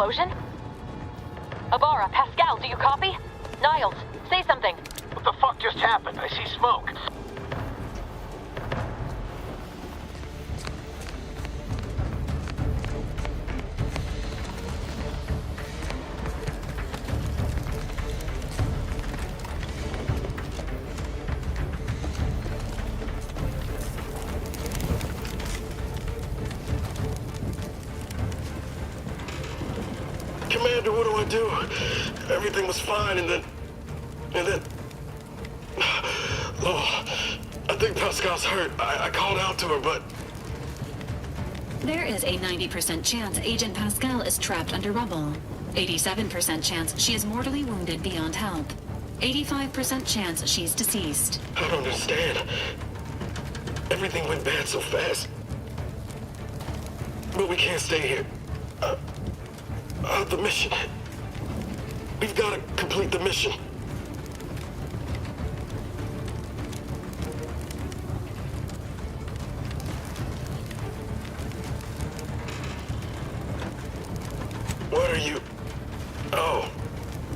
explosion? Abara, Pascal, do you copy? Niles, say something. What the fuck just happened? I see smoke. Commander, what do I do? Everything was fine, and then... Oh, I think Pascal's hurt. I called out to her, but... There is a 90% chance Agent Pascal is trapped under rubble. 87% chance she is mortally wounded beyond help. 85% chance she's deceased. I don't understand. Everything went bad so fast. But we can't stay here. The mission. We've got to complete the mission. What are you? Oh.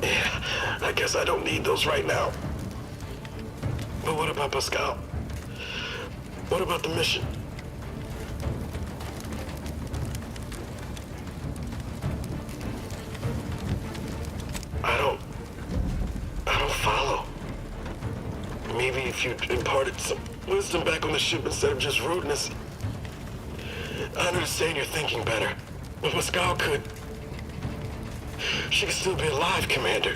Yeah, I guess I don't need those right now. But what about Pascal? What about the mission? I don't follow. Maybe if you imparted some wisdom back on the ship instead of just rudeness. I understand you're thinking better. But Pascal could... She could still be alive, Commander.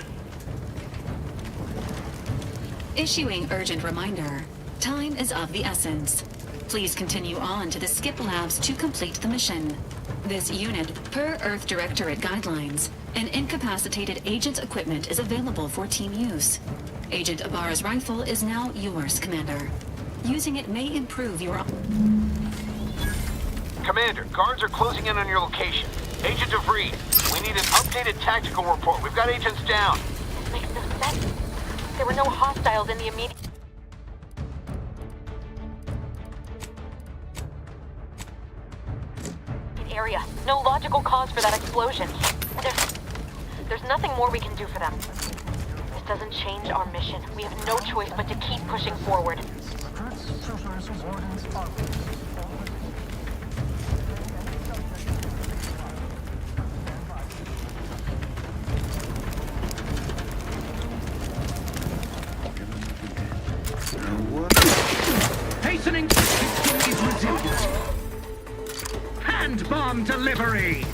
Issuing urgent reminder. Time is of the essence. Please continue on to the Skip Labs to complete the mission. This unit, per Earth Directorate guidelines, an incapacitated agent's equipment is available for team use. Agent Abara's rifle is now yours, Commander. Using it may improve your... Commander, guards are closing in on your location. Agent DeVries, we need an updated tactical report. We've got agents down. This makes no sense. There were no hostiles in the immediate... area. No logical cause for that explosion. There's nothing more we can do for them. This doesn't change our mission. We have no choice but to keep pushing forward. Hastening is resilient. Hand bomb delivery!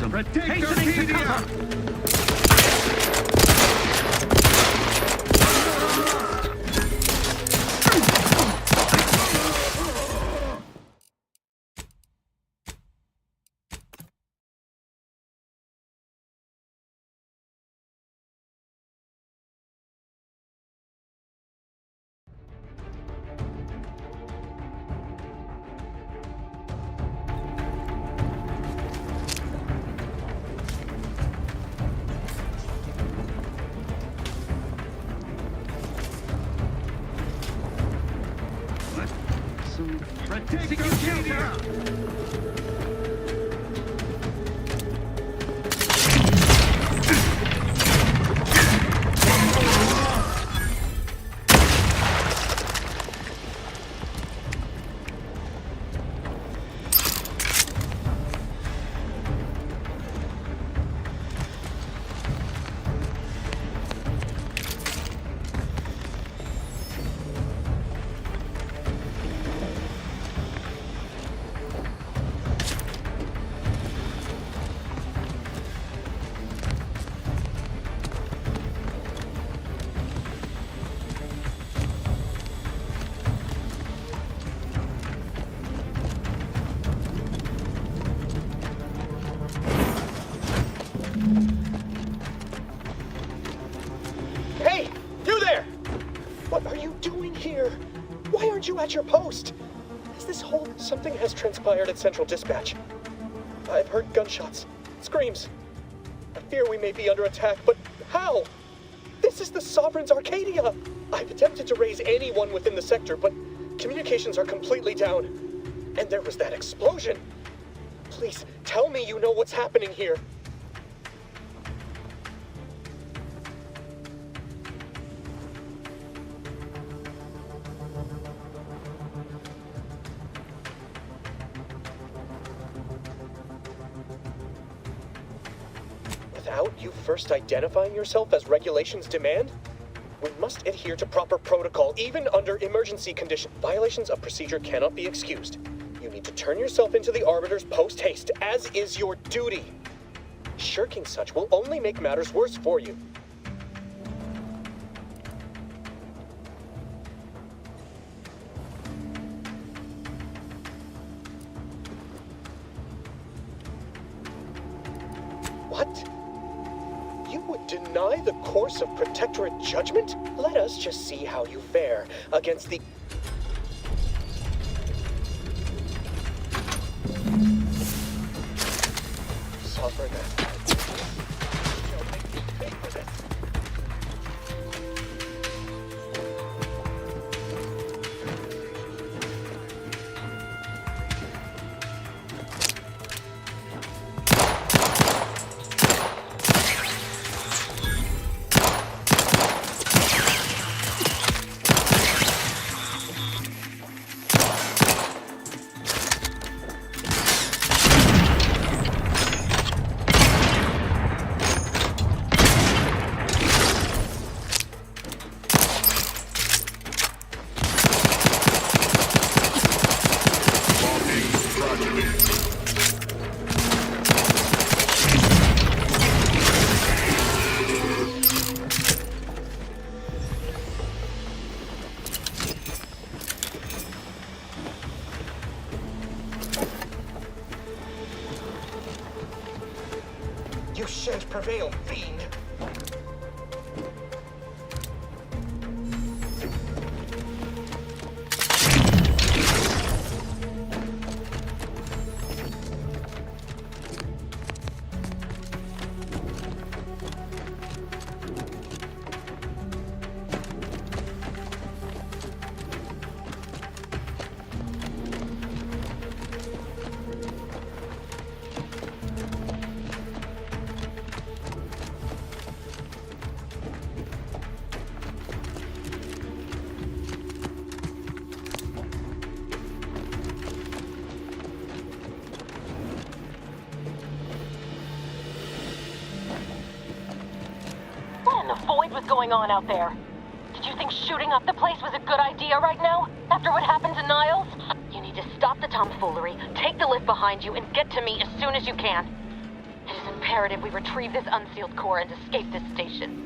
them. Hastening to cover! Protect Arcadia! Hey! You there! What are you doing here? Why aren't you at your post? Is this whole... Something has transpired at Central Dispatch. I've heard gunshots, screams. I fear we may be under attack, but how? This is the Sovereign's Arcadia! I've attempted to raise anyone within the sector, but communications are completely down. And there was that explosion. Please, tell me you know what's happening here. Without you first identifying yourself as regulations demand? We must adhere to proper protocol, even under emergency conditions. Violations of procedure cannot be excused. You need to turn yourself into the Arbiters post-haste, as is your duty. Shirking such will only make matters worse for you. What? You would deny the course of Protectorate judgment? Let us just see how you fare against the... Sovereign. Shall make me pay for this. You shan't prevail, fiend! What in the void was going on out there? Did you think shooting up the place was a good idea right now? After what happened to Niles? You need to stop the tomfoolery, take the lift behind you, and get to me as soon as you can. It is imperative we retrieve this unsealed core and escape this station.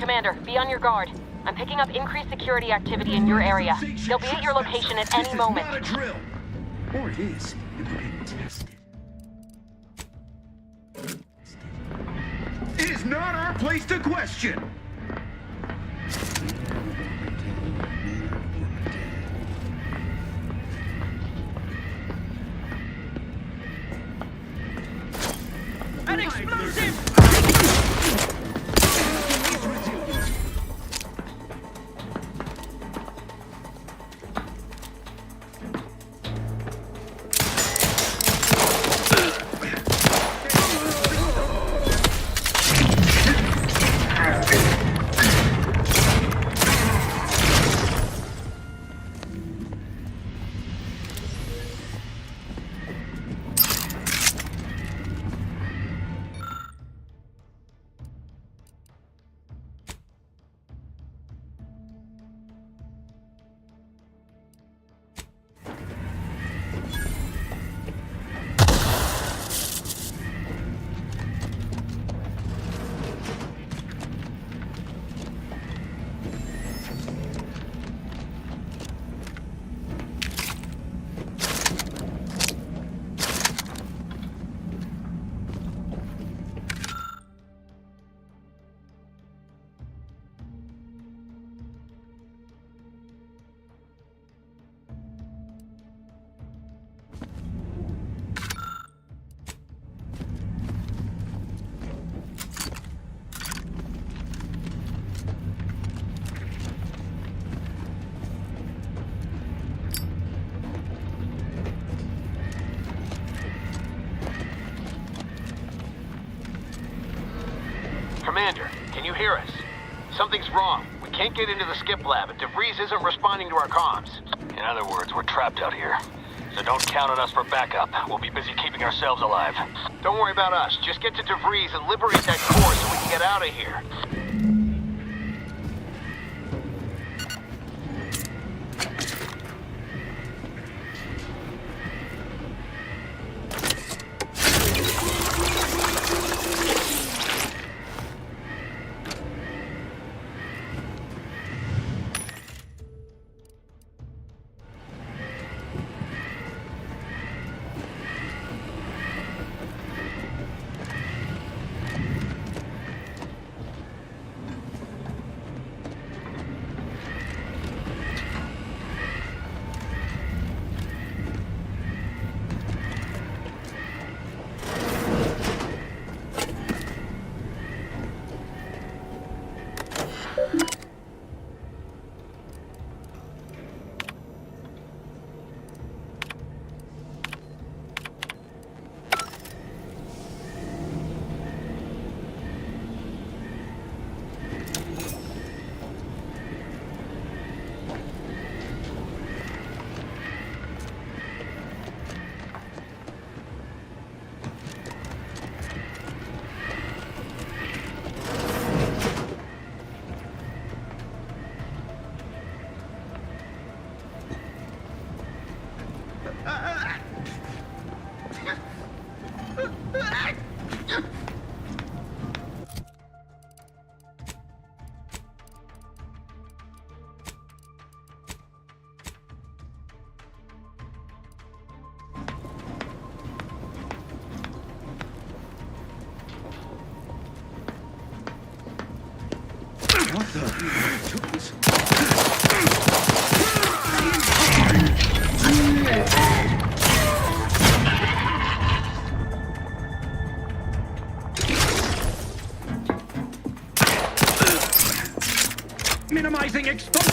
Commander, be on your guard. I'm picking up increased security activity in your area. They'll be at your location at any moment. This is not a drill. Or it is. You've been tested. It is not our place to question. An explosive! Commander, can you hear us? Something's wrong. We can't get into the skip lab, and DeVries isn't responding to our comms. In other words, we're trapped out here. So don't count on us for backup. We'll be busy keeping ourselves alive. Don't worry about us. Just get to DeVries and liberate that core so we can get out of here. Took this. Minimizing exposure.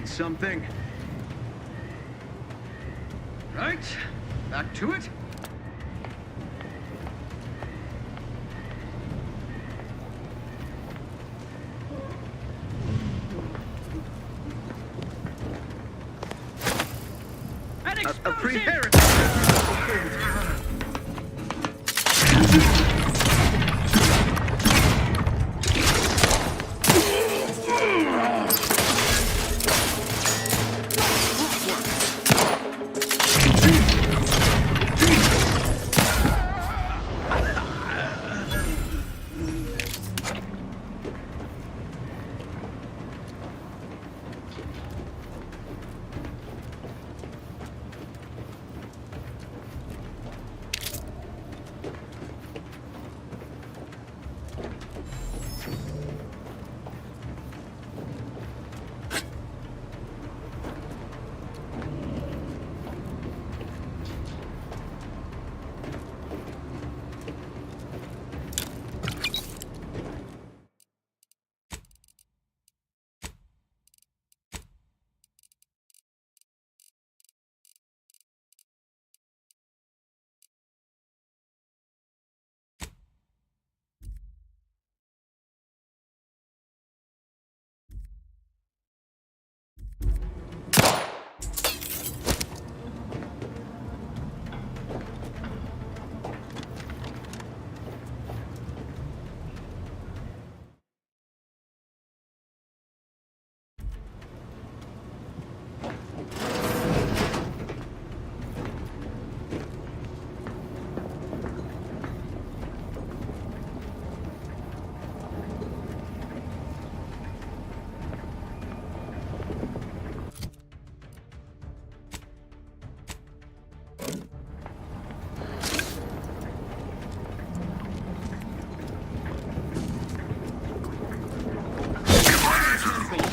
Need something? Right, back to it. An A explosion! prepared.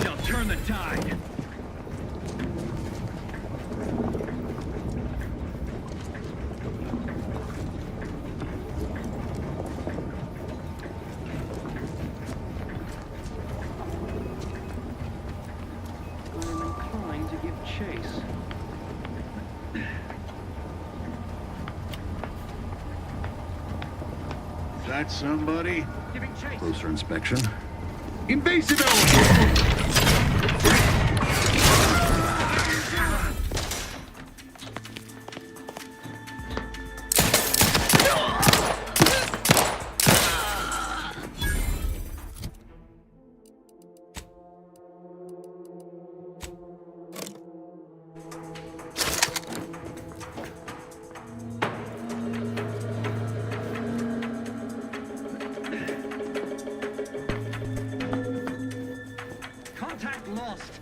Shall turn the tide. I'm inclined to give chase. Is that somebody? Giving chase. Closer inspection. Invasive element! Contact lost.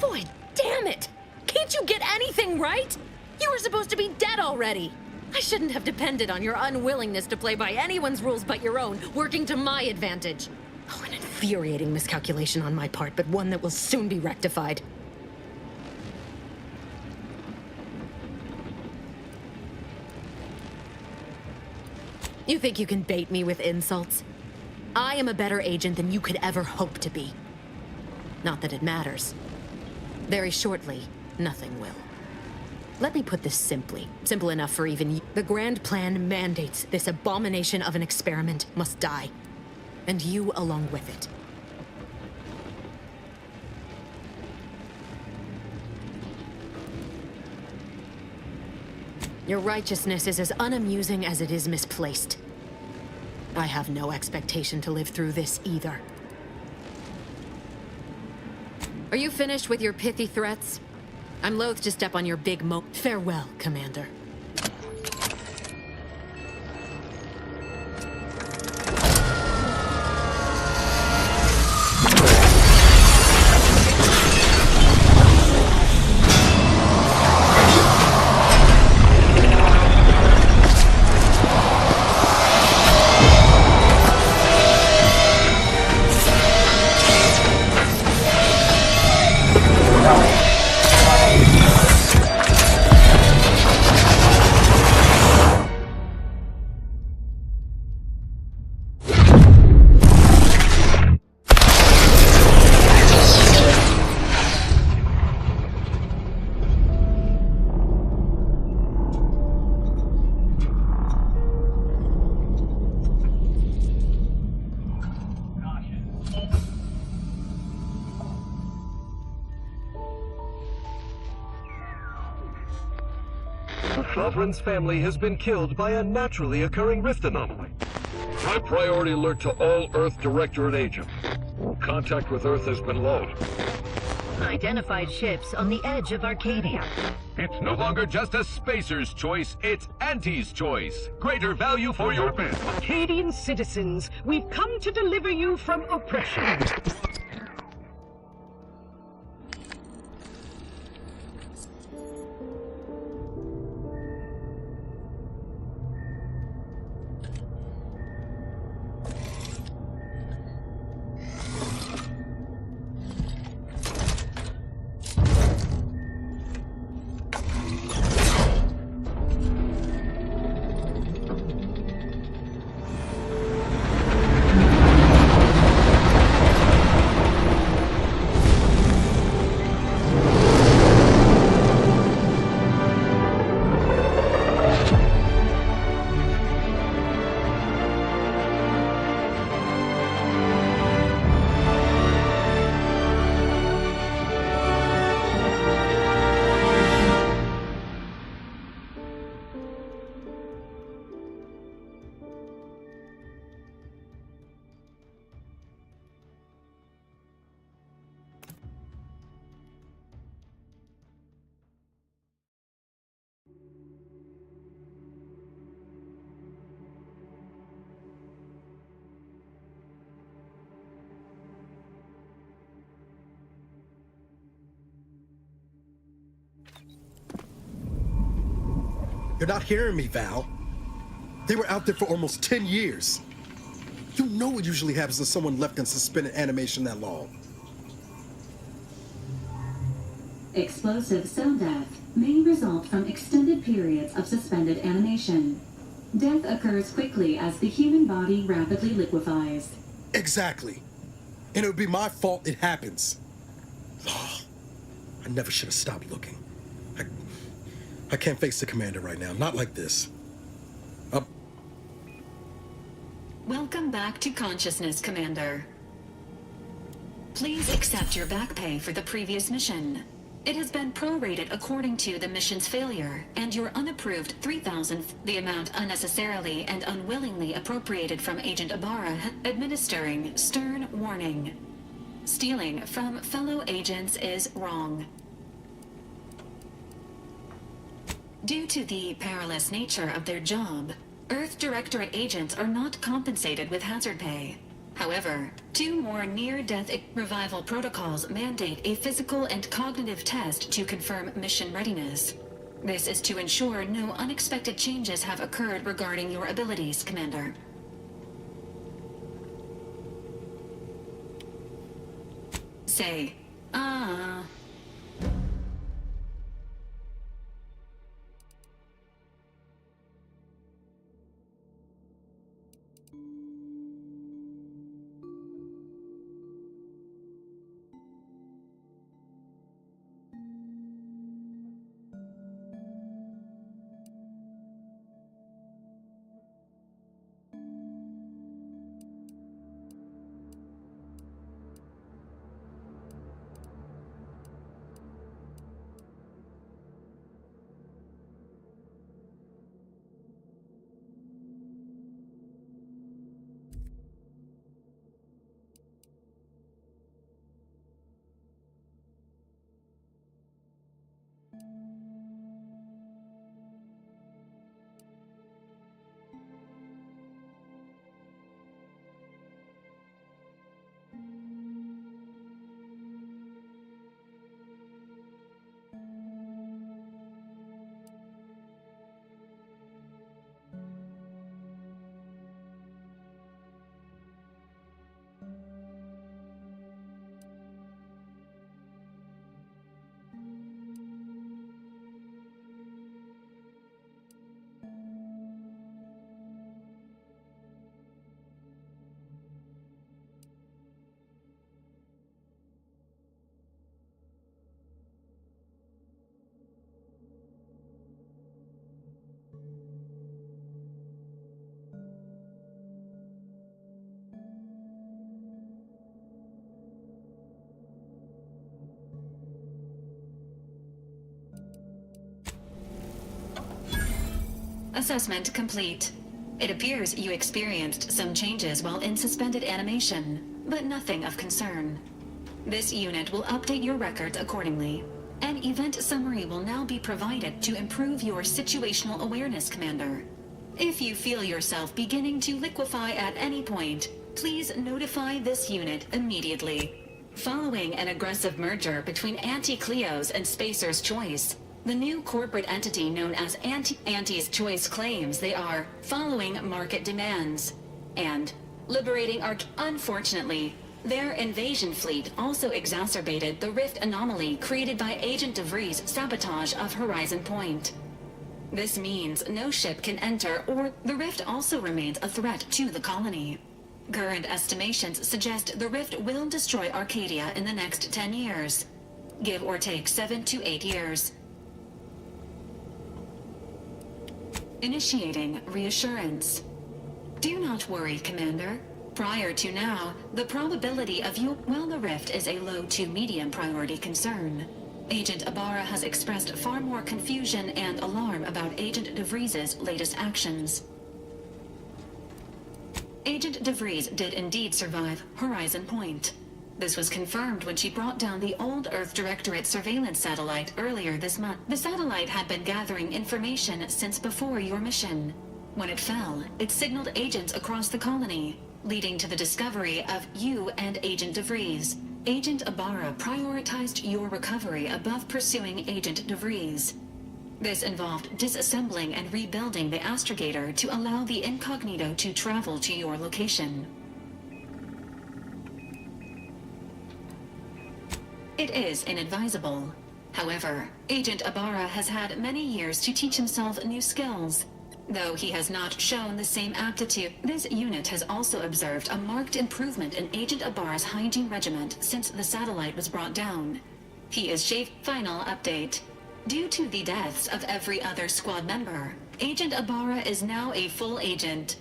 Boy, damn it! Can't you get anything right? You were supposed to be dead already. I shouldn't have depended on your unwillingness to play by anyone's rules but your own, working to my advantage. Oh, an infuriating miscalculation on my part, but one that will soon be rectified. You think you can bait me with insults? I am a better agent than you could ever hope to be. Not that it matters. Very shortly, nothing will. Let me put this simply. Simple enough for even you. The grand plan mandates this abomination of an experiment must die. And you along with it. Your righteousness is as unamusing as it is misplaced. I have no expectation to live through this either. Are you finished with your pithy threats? I'm loath to step on your big Farewell, Commander. Sovereign's family has been killed by a naturally occurring rift anomaly. High priority alert to all Earth Directorate agents. Contact with Earth has been low. Identified ships on the edge of Arcadia. It's no longer just a spacer's choice, it's Auntie's choice. Greater value for your bid. Arcadian citizens, we've come to deliver you from oppression. You're not hearing me, Val. They were out there for almost 10 years. You know what usually happens to someone left in suspended animation that long. Explosive cell death may result from extended periods of suspended animation. Death occurs quickly as the human body rapidly liquefies. Exactly. And it would be my fault it happens. Oh, I never should have stopped looking. I can't face the commander right now, not like this. Welcome back to consciousness, Commander. Please accept your back pay for the previous mission. It has been prorated according to the mission's failure, and your unapproved 3,000th, the amount unnecessarily and unwillingly appropriated from Agent Ibarra, administering stern warning. Stealing from fellow agents is wrong. Due to the perilous nature of their job, Earth Directorate agents are not compensated with hazard pay. However, 2 more near-death revival protocols mandate a physical and cognitive test to confirm mission readiness. This is to ensure no unexpected changes have occurred regarding your abilities, Commander. Say, ah. Assessment complete. It appears you experienced some changes while in suspended animation, but nothing of concern. This unit will update your records accordingly. An event summary will now be provided to improve your situational awareness, Commander. If you feel yourself beginning to liquefy at any point, please notify this unit immediately. Following an aggressive merger between Anti-Cleos and Spacer's Choice, the new corporate entity known as Anti's Choice claims they are following market demands and liberating Unfortunately, their invasion fleet also exacerbated the rift anomaly created by Agent DeVries' sabotage of Horizon Point. This means no ship can enter, or the rift also remains a threat to the colony. Current estimations suggest the rift will destroy Arcadia in the next 10 years. Give or take 7 to 8 years. Initiating reassurance. Do not worry, Commander. Prior to now, the probability of the rift is a low to medium priority concern. Agent Ibarra has expressed far more confusion and alarm about Agent DeVries' latest actions. Agent DeVries did indeed survive Horizon Point. This was confirmed when she brought down the old Earth Directorate surveillance satellite earlier this month. The satellite had been gathering information since before your mission. When it fell, it signaled agents across the colony, leading to the discovery of you and Agent DeVries. Agent Ibarra prioritized your recovery above pursuing Agent DeVries. This involved disassembling and rebuilding the Astrogator to allow the Incognito to travel to your location. It is inadvisable. However, Agent Ibarra has had many years to teach himself new skills. Though he has not shown the same aptitude, this unit has also observed a marked improvement in Agent Ibarra's hygiene regiment since the satellite was brought down. He is Final update. Due to the deaths of every other squad member, Agent Ibarra is now a full agent.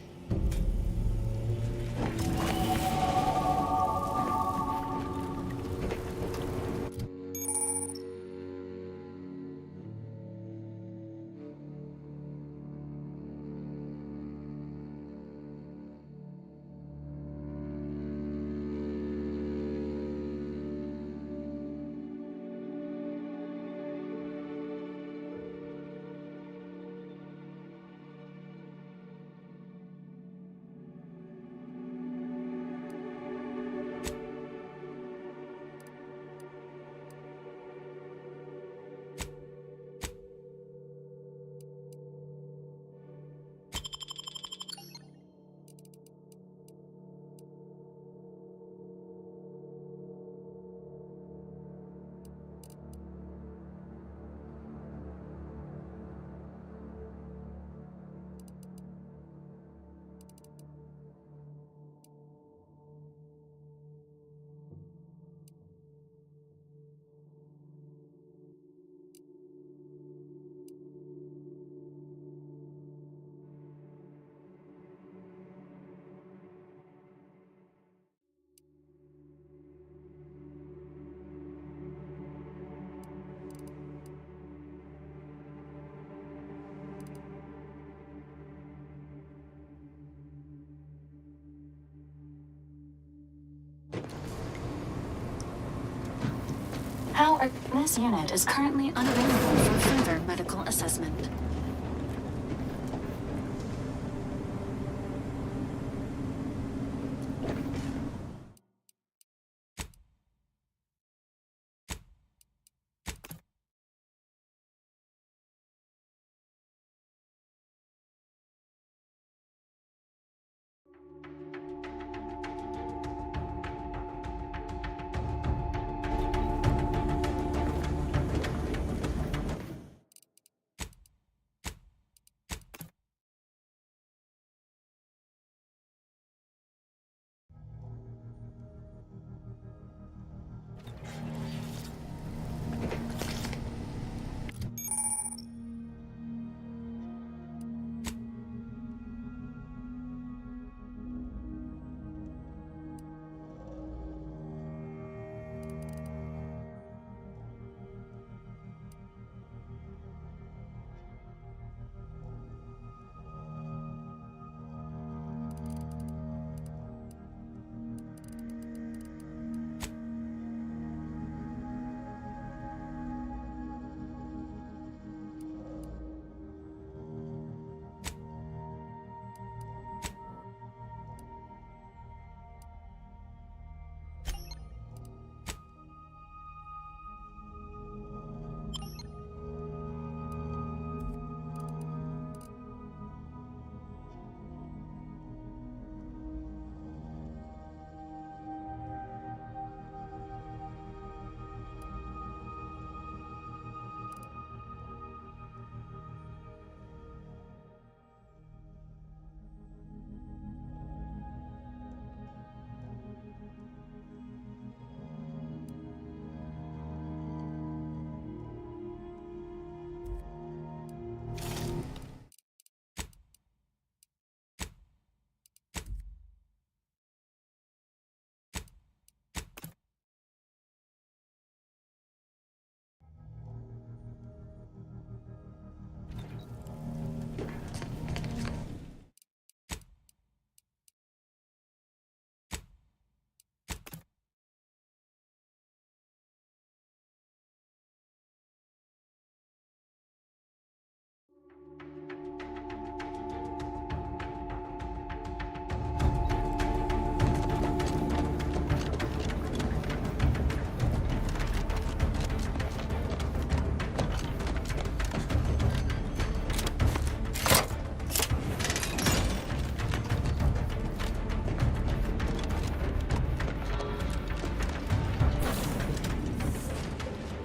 Power. This unit is currently unavailable for further medical assessment.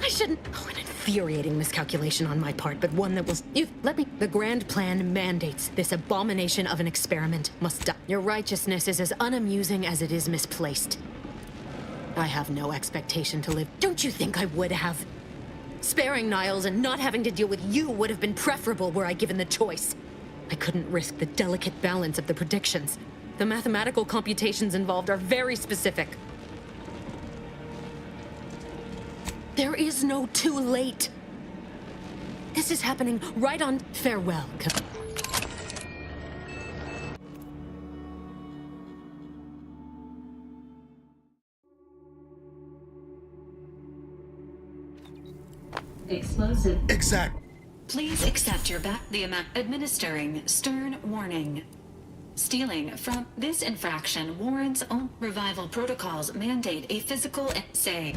I shouldn't. Oh, an infuriating miscalculation on my part, but one that will. You let me. The grand plan mandates this abomination of an experiment must die. Your righteousness is as unamusing as it is misplaced. I have no expectation to live. Don't you think I would have? Sparing Niles and not having to deal with you would have been preferable were I given the choice. I couldn't risk the delicate balance of the predictions. The mathematical computations involved are very specific. There is no too late. This is happening right on farewell. Explosive. Exact. Please accept your administering stern warning. Stealing from this infraction warrants own revival protocols mandate a physical say.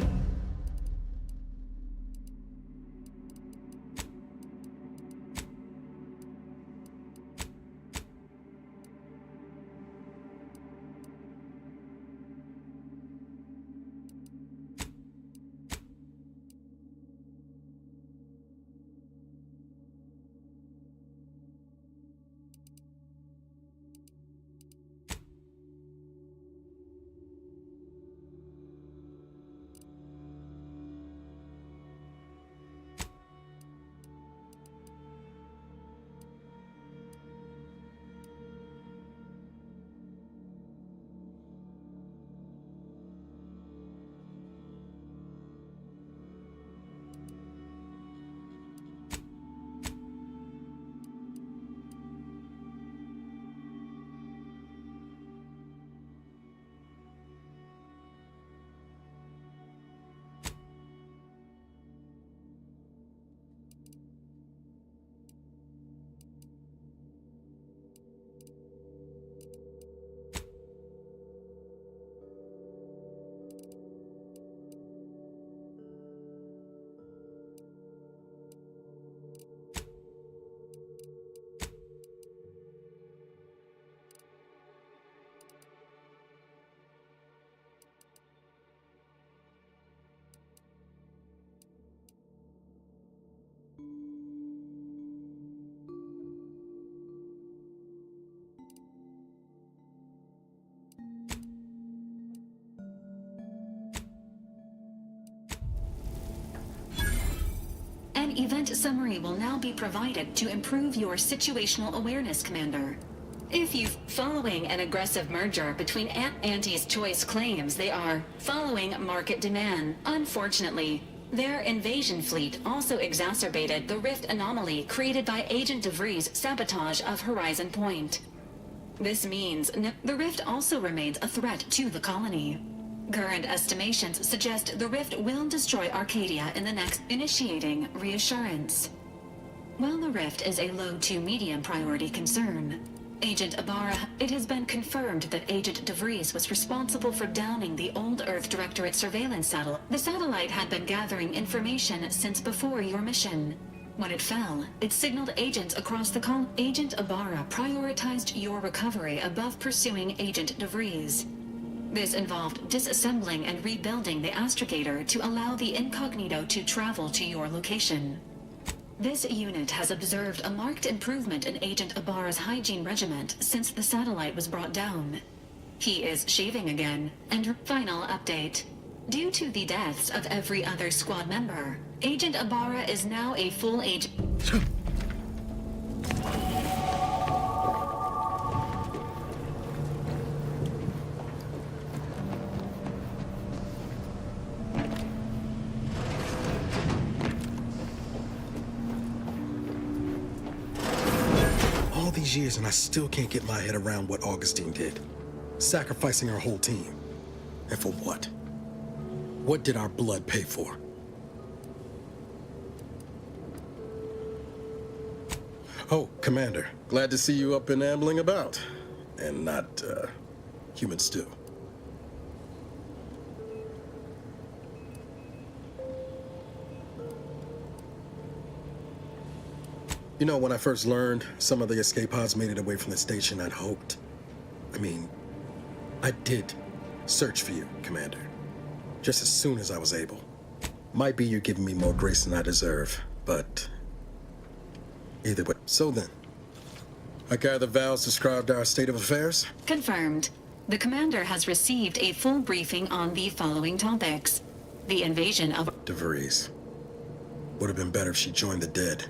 event summary will now be provided to improve your situational awareness, Commander. If you following an aggressive merger between Auntie's Choice claims they are following market demand. Unfortunately, their invasion fleet also exacerbated the rift anomaly created by Agent DeVries' sabotage of Horizon Point. This means the rift also remains a threat to the colony. Current estimations suggest the rift will destroy Arcadia in the next initiating reassurance. While the rift is a low to medium priority concern, Agent Ibarra, it has been confirmed that Agent DeVries was responsible for downing the old Earth Directorate surveillance satellite. The satellite had been gathering information since before your mission. When it fell, it signaled agents across the colony. Agent Ibarra prioritized your recovery above pursuing Agent DeVries. This involved disassembling and rebuilding the astrogator to allow the incognito to travel to your location. This unit has observed a marked improvement in Agent Ibarra's hygiene regiment since the satellite was brought down. He is shaving again, and final update. Due to the deaths of every other squad member, Agent Ibarra is now a full agent. All these years and I still can't get my head around what Augustine did. Sacrificing our whole team. And for what? What did our blood pay for? Oh, Commander. Glad to see you up and ambling about. And not, human stew. You know, when I first learned some of the escape pods made it away from the station, I'd hoped. I did search for you, Commander. Just as soon as I was able. Might be you're giving me more grace than I deserve, but either way. So then, I gather Val's described our state of affairs? Confirmed. The Commander has received a full briefing on the following topics. The invasion of DeVries. Would have been better if she joined the dead.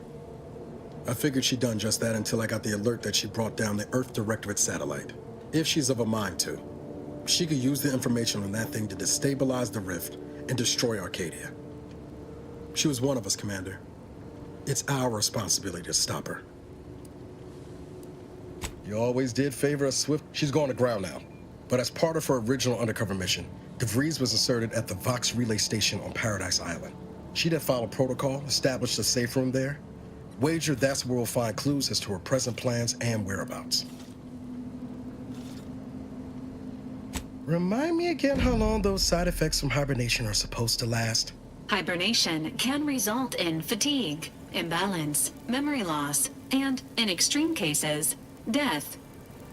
I figured she'd done just that until I got the alert that she brought down the Earth Directorate satellite. If she's of a mind to, she could use the information on that thing to destabilize the rift and destroy Arcadia. She was one of us, Commander. It's our responsibility to stop her. You always did favor us swift. She's gone to ground now. But as part of her original undercover mission, DeVries was inserted at the Vox Relay Station on Paradise Island. She'd have followed protocol, established a safe room there. Wager that's where we'll find clues as to her present plans and whereabouts. Remind me again how long those side effects from hibernation are supposed to last. hibernation can result in fatigue, imbalance, memory loss, and, in extreme cases, death.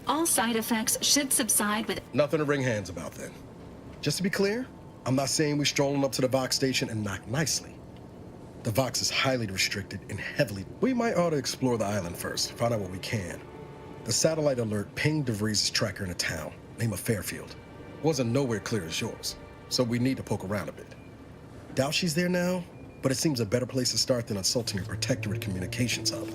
All side effects should subside with... Nothing to wring hands about then. Just to be clear, I'm not saying we're strolling up to the Vox station and knock nicely. The Vox is highly restricted and heavily... We might ought to explore the island first, find out what we can. The satellite alert pinged DeVries' tracker in a town, name of Fairfield. Wasn't nowhere clear as yours, so we need to poke around a bit. Doubt she's there now, but it seems a better place to start than assaulting a protectorate communications hub.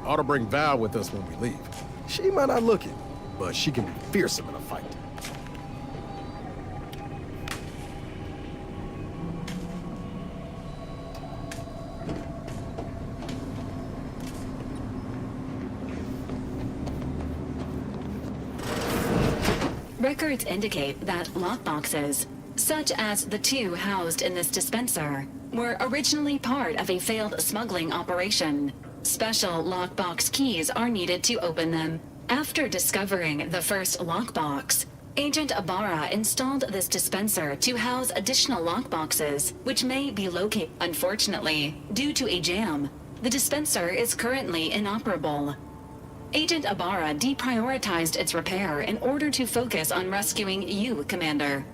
Ought to bring Val with us when we leave. She might not look it, but she can be fearsome in a fight. Records indicate that lockboxes, such as the two housed in this dispenser, were originally part of a failed smuggling operation. Special lockbox keys are needed to open them. After discovering the first lockbox, Agent Ibarra installed this dispenser to house additional lockboxes, which may be located. Unfortunately, due to a jam, the dispenser is currently inoperable. Agent Ibarra deprioritized its repair in order to focus on rescuing you, Commander.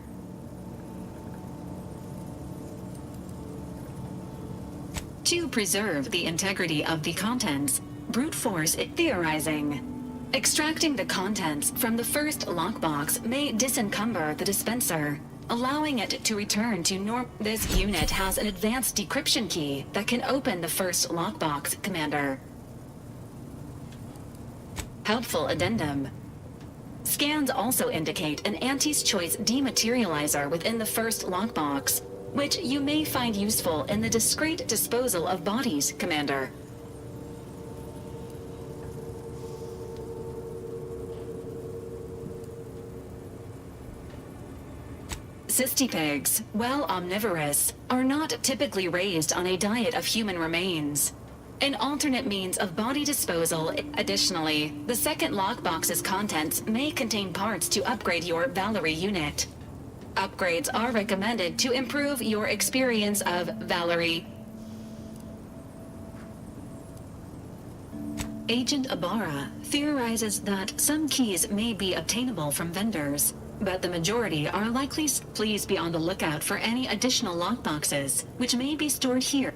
To preserve the integrity of the contents, brute force is theorizing. Extracting the contents from the first lockbox may disencumber the dispenser, allowing it to return to norm. This unit has an advanced decryption key that can open the first lockbox, Commander. Helpful addendum. Scans also indicate an Auntie's Choice dematerializer within the first lockbox, which you may find useful in the discreet disposal of bodies, Commander. Cystipegs, while omnivorous, are not typically raised on a diet of human remains. An alternate means of body disposal. Additionally, the second lockbox's contents may contain parts to upgrade your Valerie unit. Upgrades are recommended to improve your experience of Valerie. Agent Ibarra theorizes that some keys may be obtainable from vendors, but the majority are likely. Please be on the lookout for any additional lockboxes, which may be stored here.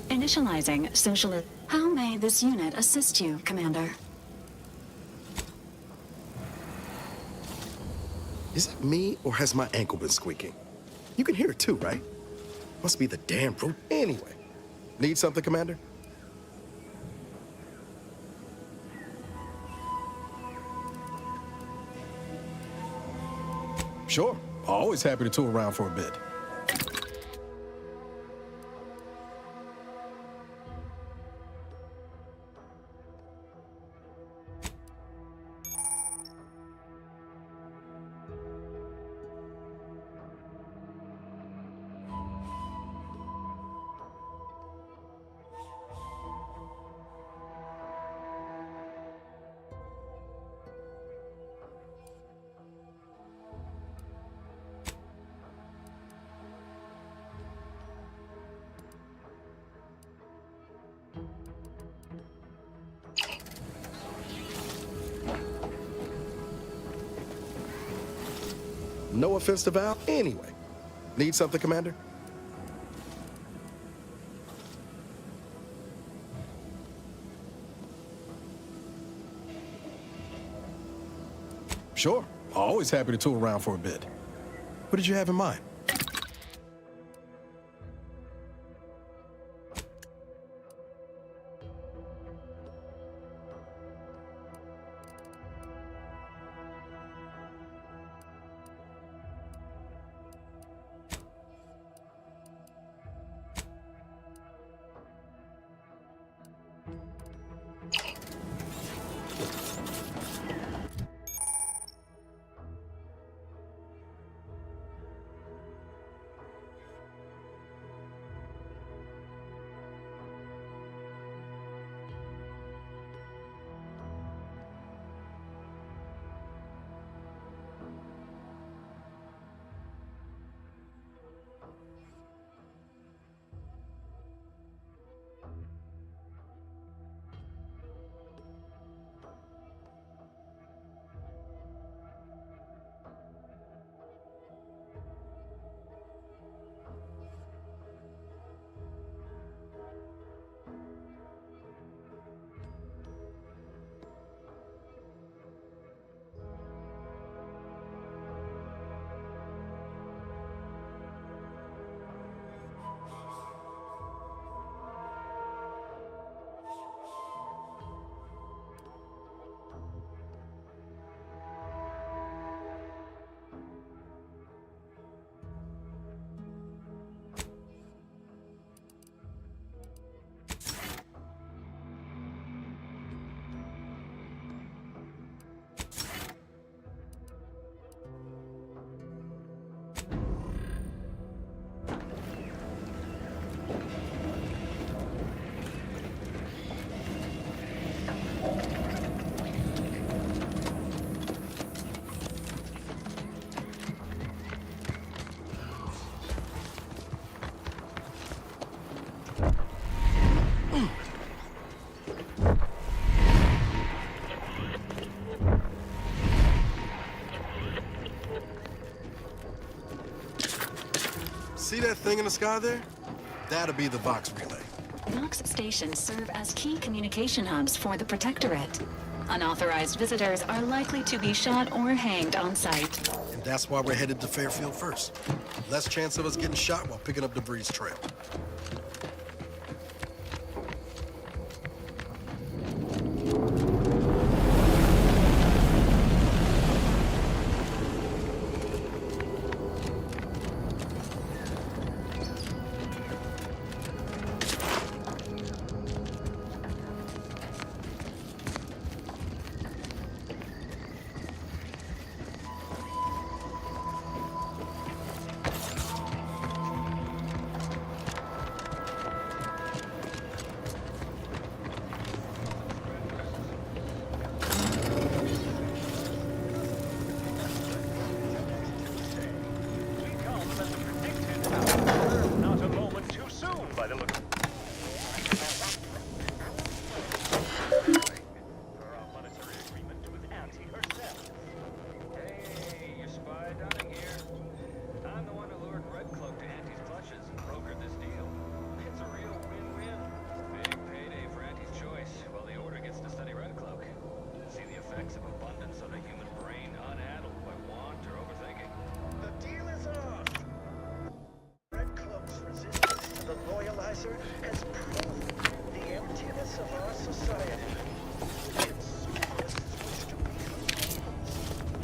Initializing social. How may this unit assist you, Commander? Is it me, or has my ankle been squeaking? You can hear it too, right? Must be the damn brute. Anyway, need something, Commander? Sure. Always happy to tool around for a bit. No offense to Val. Anyway, need something, Commander? Sure. Always happy to tool around for a bit. What did you have in mind? See that thing in the sky there? That'll be the Vox relay. Vox stations serve as key communication hubs for the Protectorate. Unauthorized visitors are likely to be shot or hanged on site. And that's why we're headed to Fairfield first. Less chance of us getting shot while picking up debris trail. Has proven the emptiness of our society. Its source was to be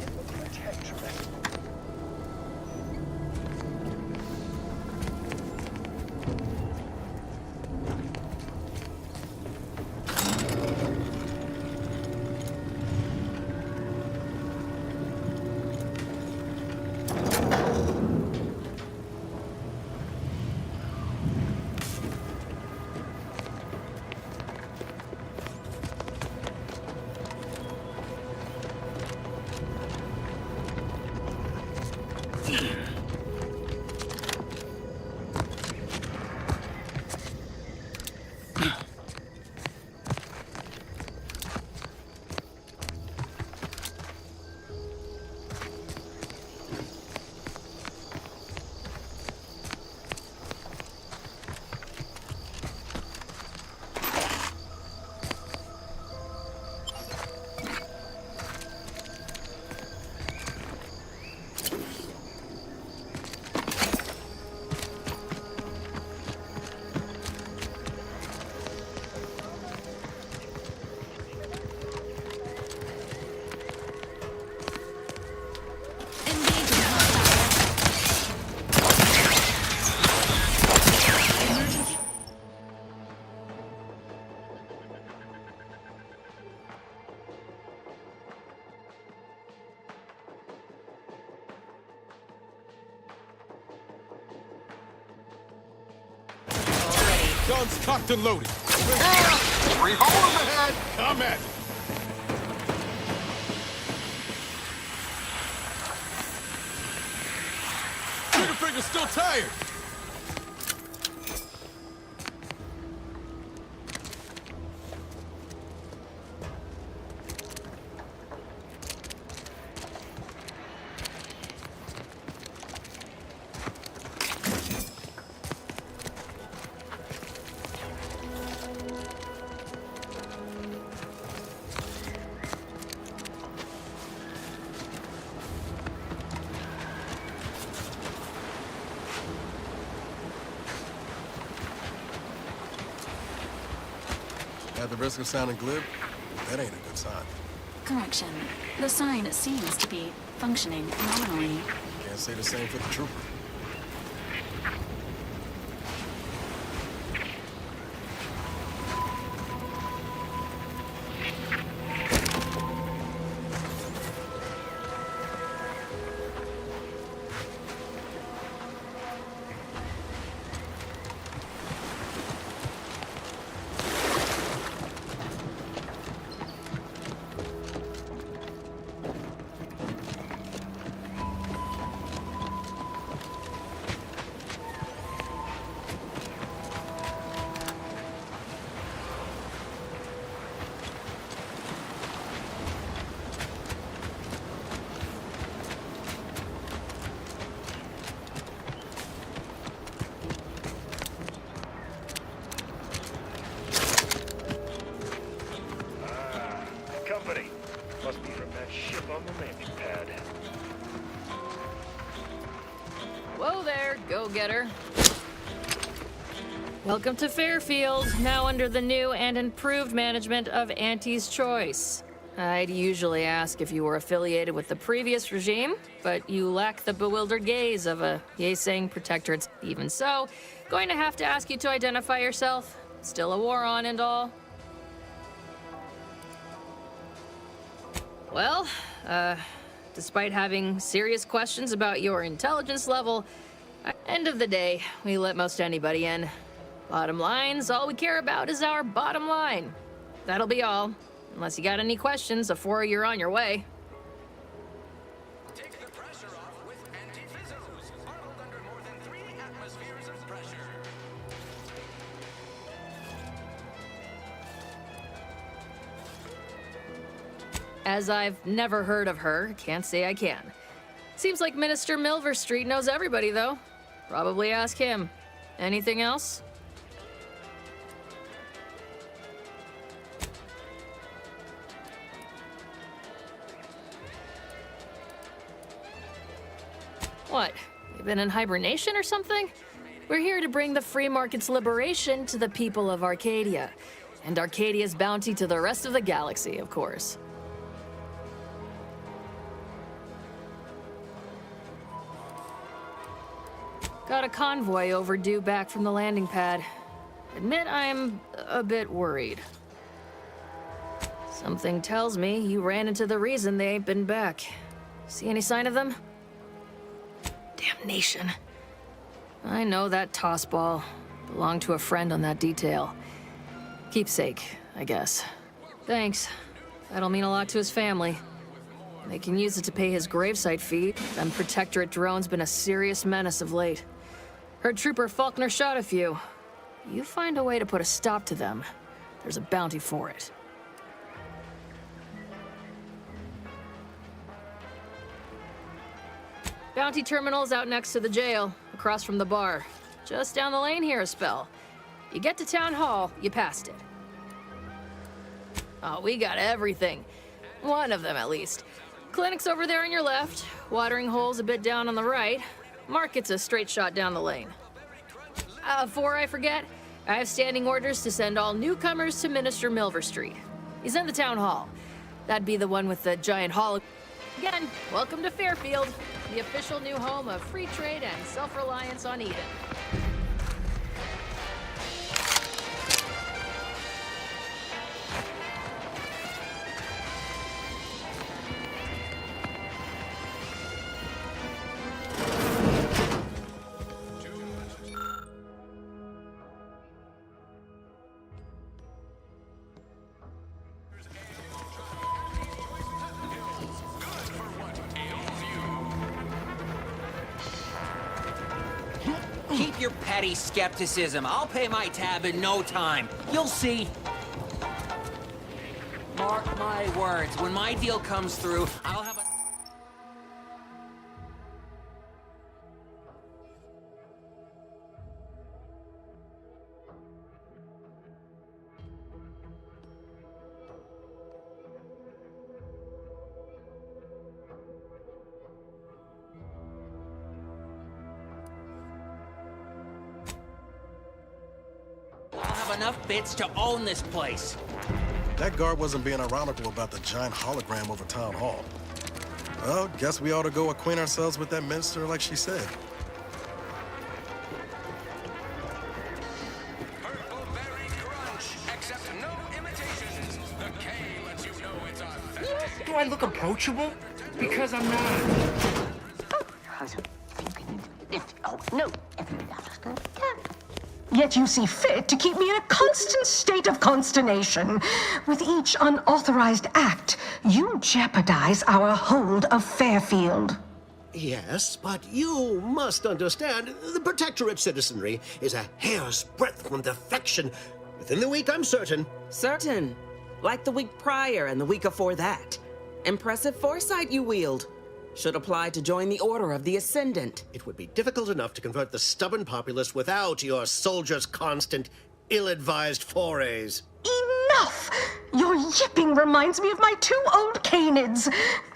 in the Protectorate. Guns cocked and loaded. Three holes ahead! Come at it. Trigger finger's still tired. At the risk of sounding glib, that ain't a good sign. Correction. The sign seems to be functioning normally. Can't say the same for the trooper. landing pad. Whoa there, go-getter. Welcome to Fairfield, now under the new and improved management of Auntie's Choice. I'd usually ask if you were affiliated with the previous regime, but you lack the bewildered gaze of a Yeseng protectorate. Even so, going to have to ask you to identify yourself. Still a war on and all. Well, despite having serious questions about your intelligence level, at the end of the day, we let most anybody in. Bottom line's all we care about is our bottom line. That'll be all. Unless you got any questions before you're on your way. Take the pressure off with anti-fizzos. Bottled under more than 3 atmospheres of pressure. As I've never heard of her, can't say I can. Seems like Minister Milverstreet knows everybody, though. Probably ask him. Anything else? What? You been in hibernation or something? We're here to bring the free market's liberation to the people of Arcadia. And Arcadia's bounty to the rest of the galaxy, of course. Got a convoy overdue back from the landing pad. Admit I'm a bit worried. Something tells me you ran into the reason they ain't been back. See any sign of them? Damnation. I know that tossball belonged to a friend on that detail. Keepsake, I guess. Thanks. That'll mean a lot to his family. They can use it to pay his gravesite fee. Them Protectorate drones been a serious menace of late. Heard Trooper Faulkner shot a few. You find a way to put a stop to them, there's a bounty for it. Bounty terminal's out next to the jail, across from the bar. Just down the lane here a spell. You get to Town Hall, you passed it. Oh, we got everything. One of them, at least. Clinic's over there on your left, watering hole's a bit down on the right. Market's a straight shot down the lane. Before I forget, I have standing orders to send all newcomers to Minister Milverstreet. He's in the Town Hall. That'd be the one with the giant hall. Again, welcome to Fairfield, the official new home of free trade and self-reliance on Eden. Keep your petty skepticism. I'll pay my tab in no time. You'll see. Mark my words, when my deal comes through, I'll have a... enough bits to own this place. That guard wasn't being ironical about the giant hologram over Town Hall. Well, guess we ought to go acquaint ourselves with that minister like she said. Purple berry crunch, except no imitations. The K lets you know it's authentic. Do I look approachable? Because I'm not. Oh, no. Yet you see fit to keep me in a constant state of consternation. With each unauthorized act, you jeopardize our hold of Fairfield. Yes, but you must understand, the Protectorate citizenry is a hair's breadth from defection. Within the week, I'm certain. Certain? Like the week prior and the week before that. Impressive foresight you wield. Should apply to join the Order of the Ascendant. It would be difficult enough to convert the stubborn populace without your soldiers' constant, ill-advised forays. Enough! Your yipping reminds me of my 2 old canids.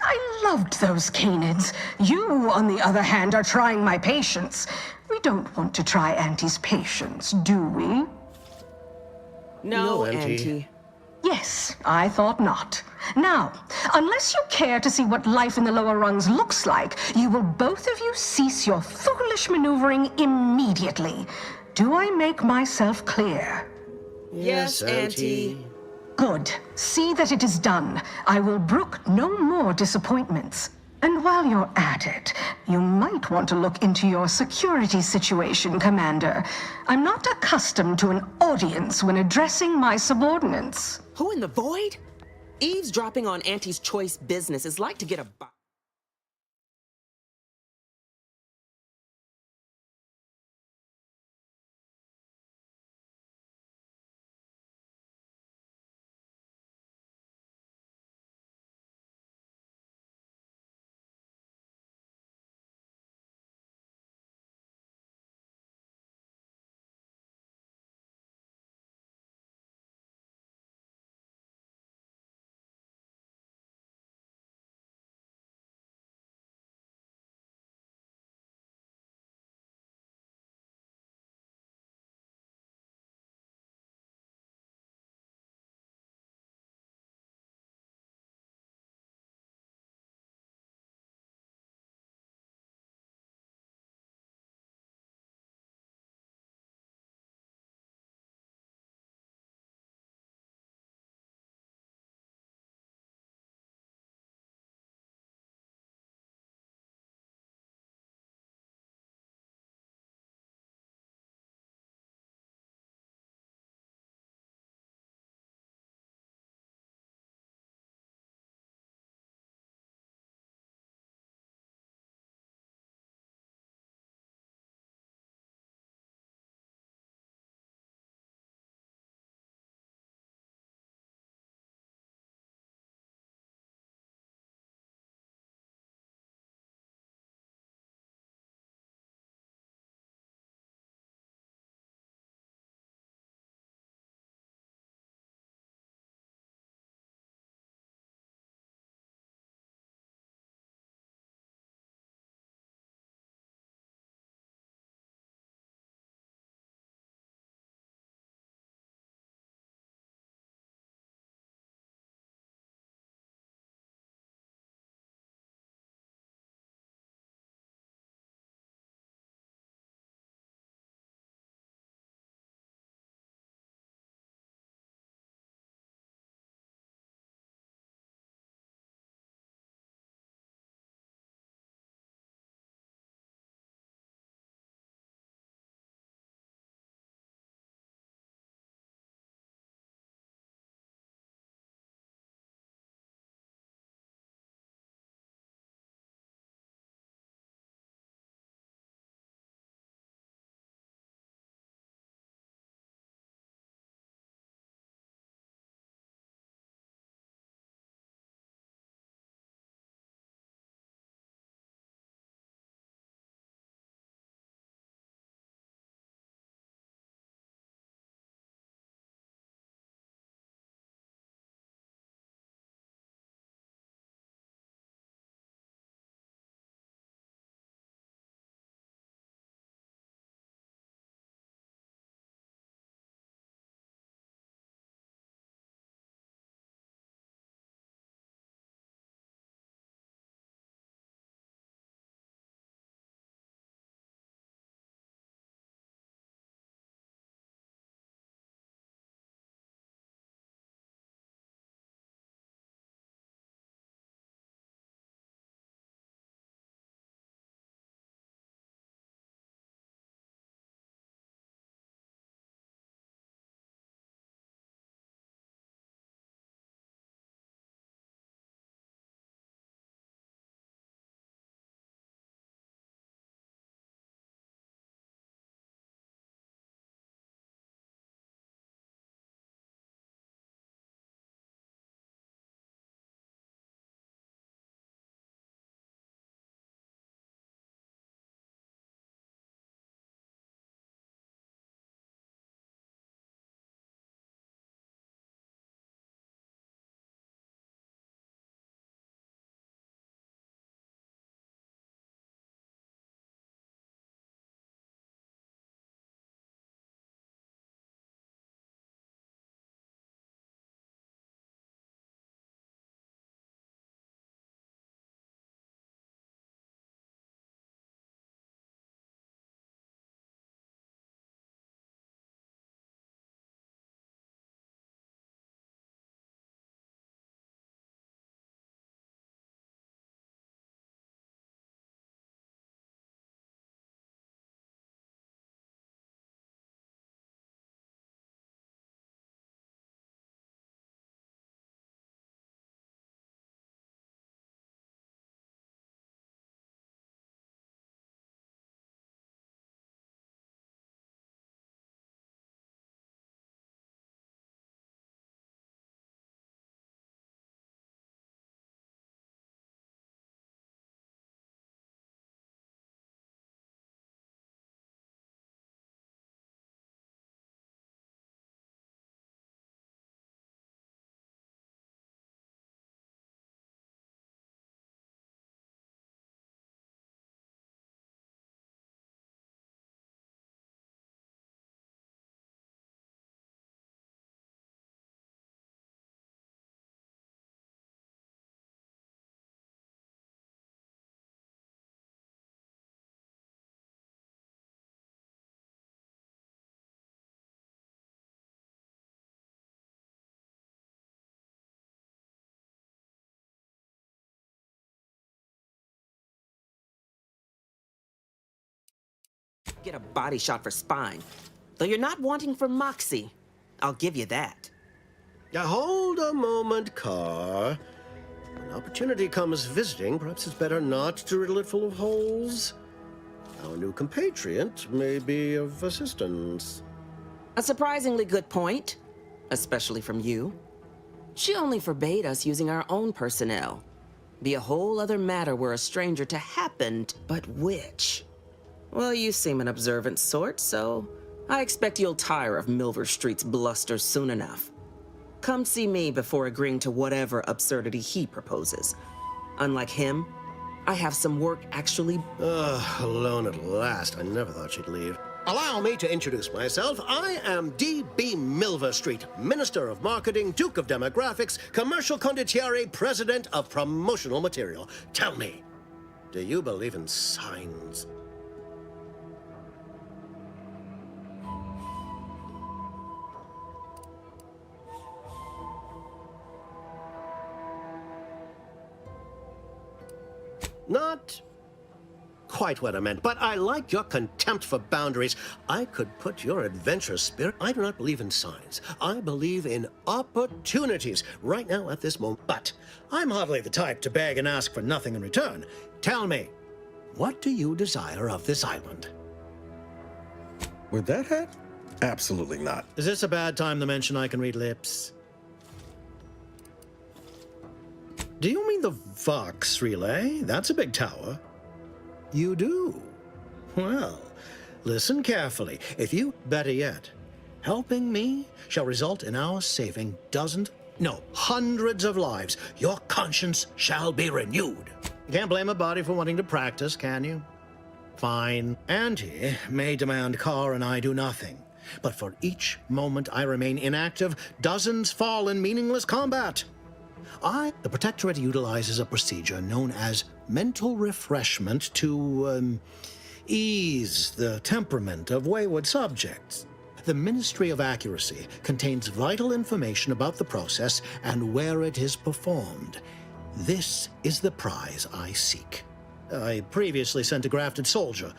I loved those canids. You, on the other hand, are trying my patience. We don't want to try Auntie's patience, do we? No, Auntie. Yes, I thought not. Now, unless you care to see what life in the lower rungs looks like, you will both of you cease your foolish maneuvering immediately. Do I make myself clear? Yes, Auntie. Good. See that it is done. I will brook no more disappointments. And while you're at it, you might want to look into your security situation, Commander. I'm not accustomed to an audience when addressing my subordinates. Who in the void? Eavesdropping on Auntie's choice business is like to get a get a body shot for spine. Though you're not wanting for moxie. I'll give you that. Now, hold a moment, Carr. When opportunity comes visiting, perhaps it's better not to riddle it full of holes. Our new compatriot may be of assistance. A surprisingly good point, especially from you. She only forbade us using our own personnel. Be a whole other matter were a stranger to happened, but which? Well, you seem an observant sort, so I expect you'll tire of Milver Street's bluster soon enough. Come see me before agreeing to whatever absurdity he proposes. Unlike him, I have some work actually... Alone at last. I never thought she'd leave. Allow me to introduce myself. I am D.B. Milver Street, Minister of Marketing, Duke of Demographics, Commercial Condottiere, President of Promotional Material. Tell me, do you believe in signs? Not quite what I meant, but I like your contempt for boundaries. I could put your adventurous spirit. I do not believe in signs. I believe in opportunities right now at this moment. But I'm hardly the type to beg and ask for nothing in return. Tell me, what do you desire of this island? With that hat? Absolutely not. Is this a bad time to mention I can read lips? Do you mean the Vox Relay? That's a big tower. You do? Well, listen carefully. If you, better yet, helping me shall result in our saving dozens, no, hundreds of lives, your conscience shall be renewed. You can't blame a body for wanting to practice, can you? Fine. Auntie may demand Carr and I do nothing. But for each moment I remain inactive, dozens fall in meaningless combat. The Protectorate utilizes a procedure known as mental refreshment to ease the temperament of wayward subjects. The Ministry of Accuracy contains vital information about the process and where it is performed. This is the prize I seek. I previously sent a grafted soldier,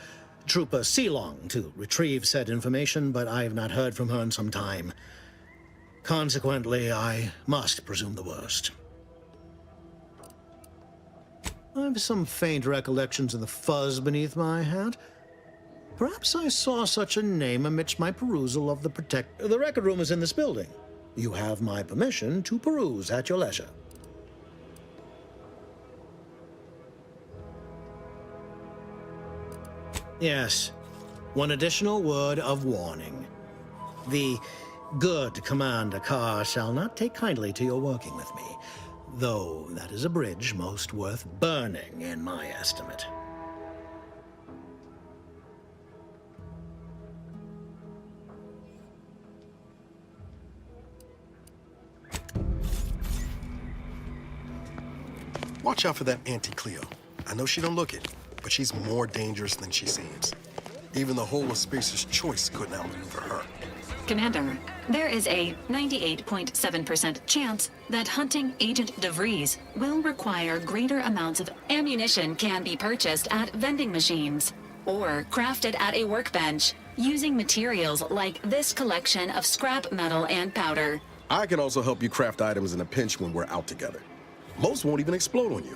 Trooper Sealong, to retrieve said information, but I have not heard from her in some time. Consequently, I must presume the worst. I have some faint recollections of the fuzz beneath my hat. Perhaps I saw such a name amidst my perusal of the record room is in this building. You have my permission to peruse at your leisure. Yes, one additional word of warning. The good Commander Carr shall not take kindly to your working with me. Though that is a bridge most worth burning, in my estimate. Watch out for that Auntie Cleo. I know she don't look it, but she's more dangerous than she seems. Even the whole of Spacer's Choice couldn't outmaneuver her. Commander, there is a 98.7% chance that hunting Agent DeVries will require greater amounts of ammunition can be purchased at vending machines or crafted at a workbench using materials like this collection of scrap metal and powder. I can also help you craft items in a pinch when we're out together. Most won't even explode on you.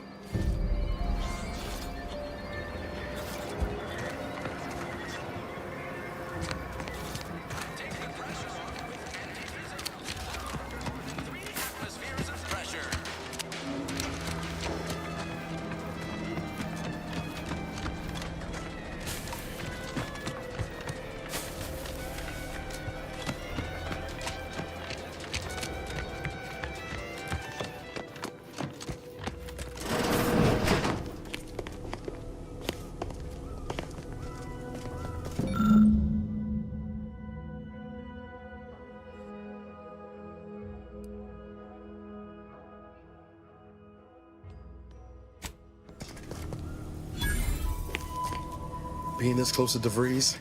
Being this close to DeVries?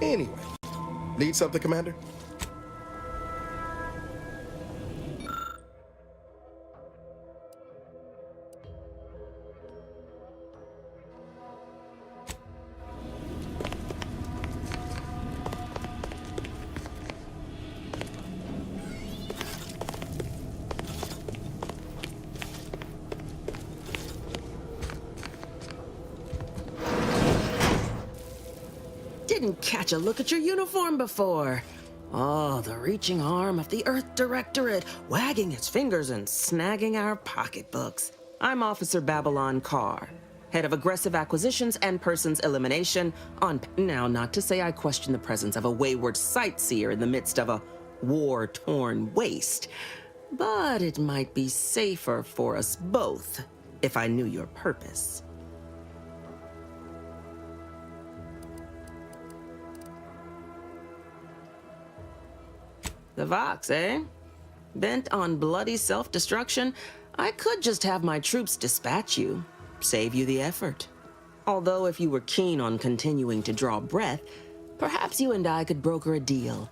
Anyway, need something, Commander? didn't catch a look at your uniform before. Oh, the reaching arm of the Earth Directorate, wagging its fingers and snagging our pocketbooks. I'm Officer Babylon Carr, head of aggressive acquisitions and persons elimination on... Now, not to say I question the presence of a wayward sightseer in the midst of a war-torn waste, but it might be safer for us both if I knew your purpose. The Vox, eh? Bent on bloody self-destruction? I could just have my troops dispatch you, save you the effort. Although if you were keen on continuing to draw breath, perhaps you and I could broker a deal.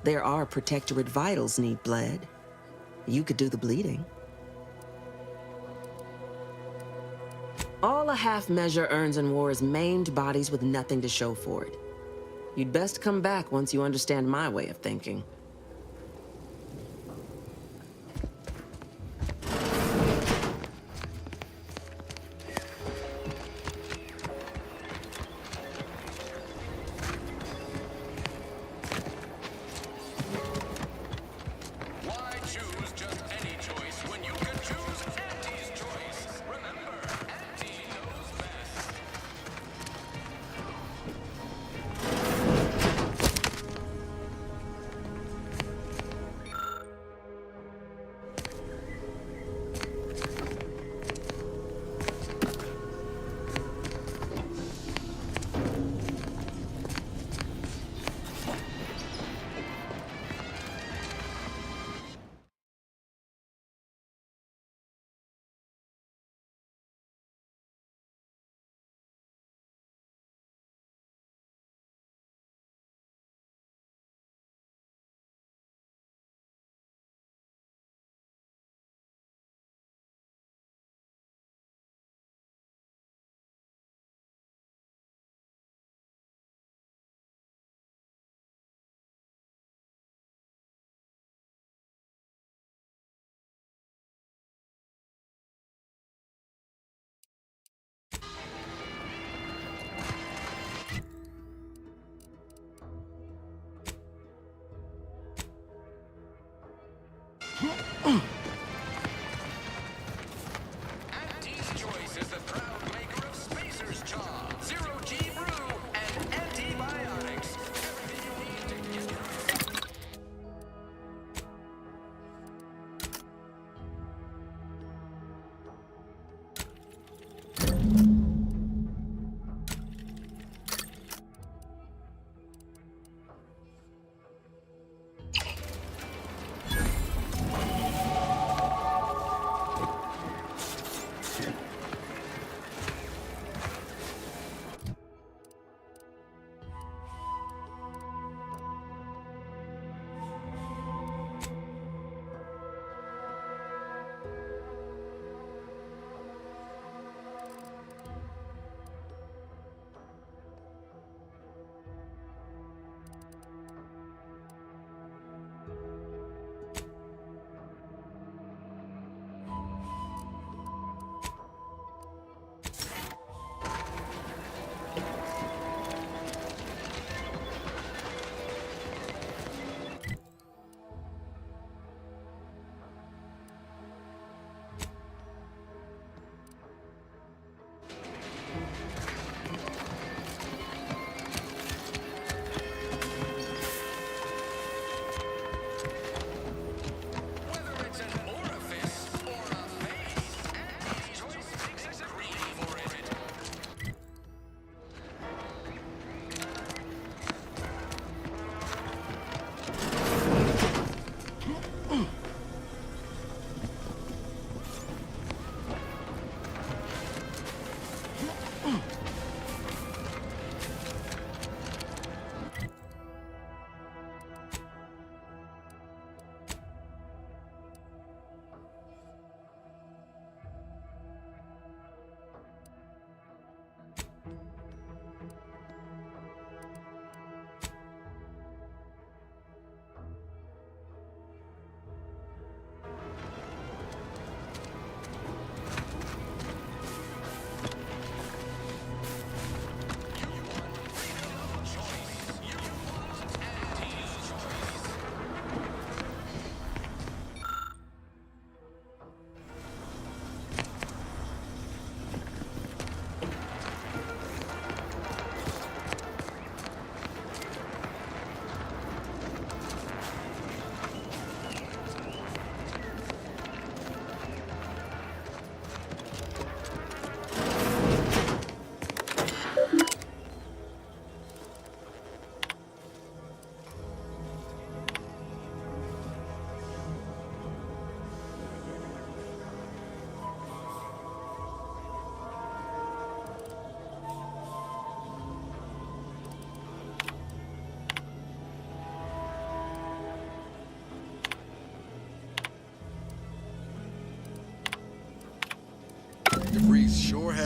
There are protectorate vitals need bled. You could do the bleeding. All a half measure earns in war is maimed bodies with nothing to show for it. You'd best come back once you understand my way of thinking.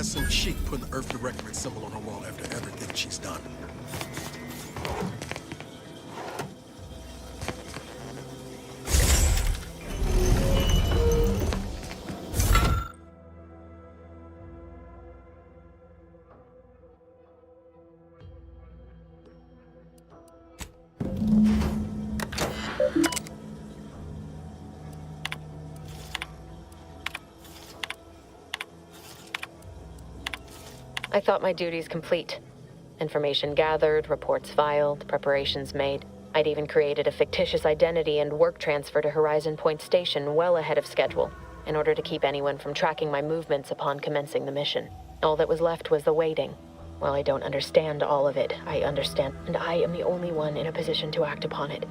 has some cheek putting the Earth Directorate symbol on her wall after everything she's done. I thought my duties complete. Information gathered, reports filed, preparations made. I'd even created a fictitious identity and work transfer to Horizon Point Station well ahead of schedule, in order to keep anyone from tracking my movements upon commencing the mission. All that was left was the waiting. While I don't understand all of it, I understand, and I am the only one in a position to act upon it.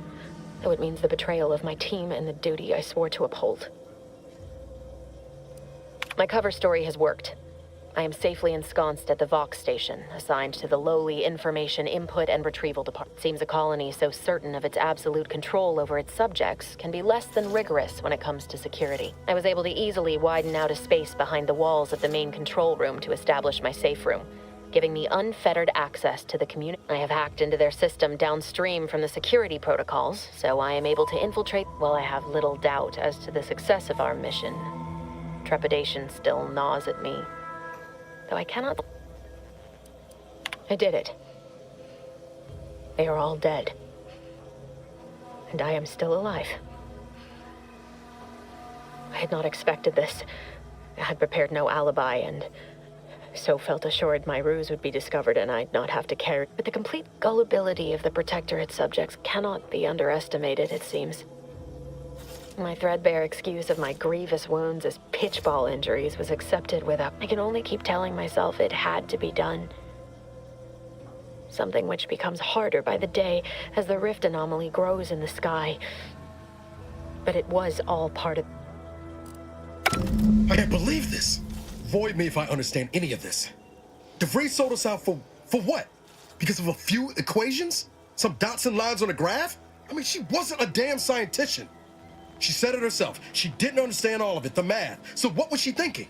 Though it means the betrayal of my team and the duty I swore to uphold. My cover story has worked. I am safely ensconced at the Vox station, assigned to the lowly Information Input and Retrieval Department. Seems a colony so certain of its absolute control over its subjects can be less than rigorous when it comes to security. I was able to easily widen out a space behind the walls of the main control room to establish my safe room, giving me unfettered access to the community. I have hacked into their system downstream from the security protocols, so I am able to infiltrate. While I have little doubt as to the success of our mission, trepidation still gnaws at me. Though I cannot... I did it. They are all dead. And I am still alive. I had not expected this. I had prepared no alibi, and so felt assured my ruse would be discovered and I'd not have to carry... But the complete gullibility of the Protectorate subjects cannot be underestimated, it seems. My threadbare excuse of my grievous wounds as pitchball injuries was accepted without... I can only keep telling myself it had to be done. Something which becomes harder by the day as the rift anomaly grows in the sky. But it was all part of... I can't believe this! Void me if I understand any of this. DeVries sold us out for what? Because of a few equations? Some dots and lines on a graph? I mean, she wasn't a damn scientician. She said it herself. She didn't understand all of it, the math. So what was she thinking?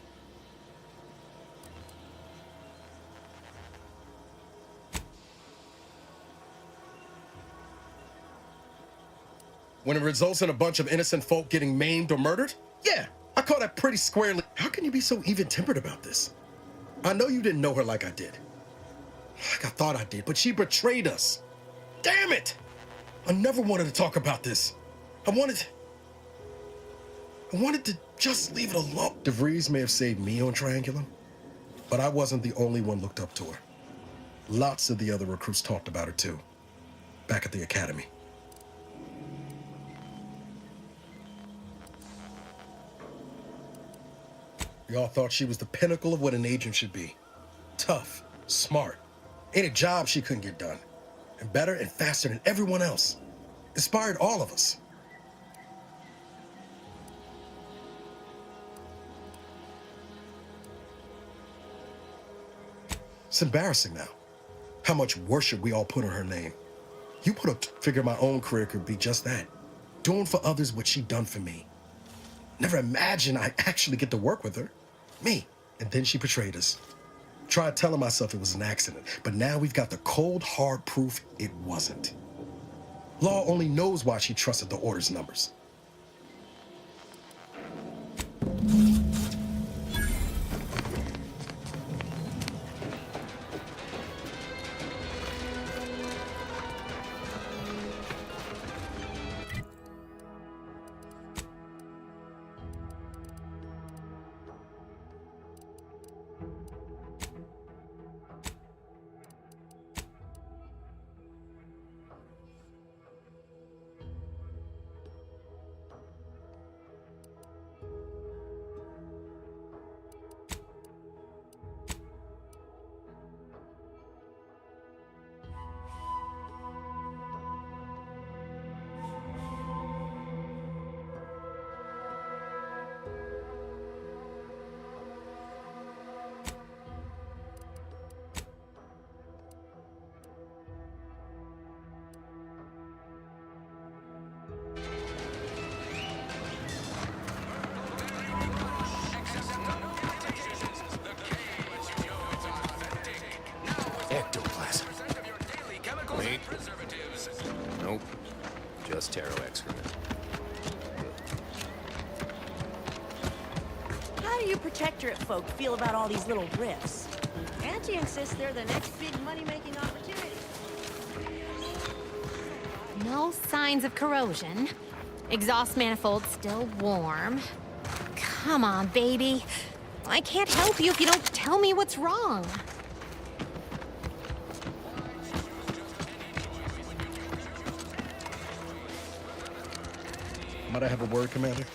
When it results in a bunch of innocent folk getting maimed or murdered? Yeah, I call that pretty squarely. How can you be so even-tempered about this? I know you didn't know her like I did. Like I thought I did, but she betrayed us. Damn it! I never wanted to talk about this. I wanted to just leave it alone. DeVries may have saved me on Triangulum, but I wasn't the only one looked up to her. Lots of the other recruits talked about her too, back at the academy. Y'all thought she was the pinnacle of what an agent should be. Tough, smart, ain't a job she couldn't get done. And better and faster than everyone else. Inspired all of us. It's embarrassing now. How much worship we all put on her name. You put up, figure my own career could be just that. Doing for others what she done for me. Never imagined I'd actually get to work with her. Me. And then she betrayed us. Tried telling myself it was an accident, but now we've got the cold, hard proof it wasn't. Law only knows why she trusted the Order's numbers. Protectorate folk feel about all these little rifts? Auntie insists they're the next big money-making opportunity. No signs of corrosion. Exhaust manifold still warm. Come on, baby. I can't help you if you don't tell me what's wrong. Might I have a word, Commander?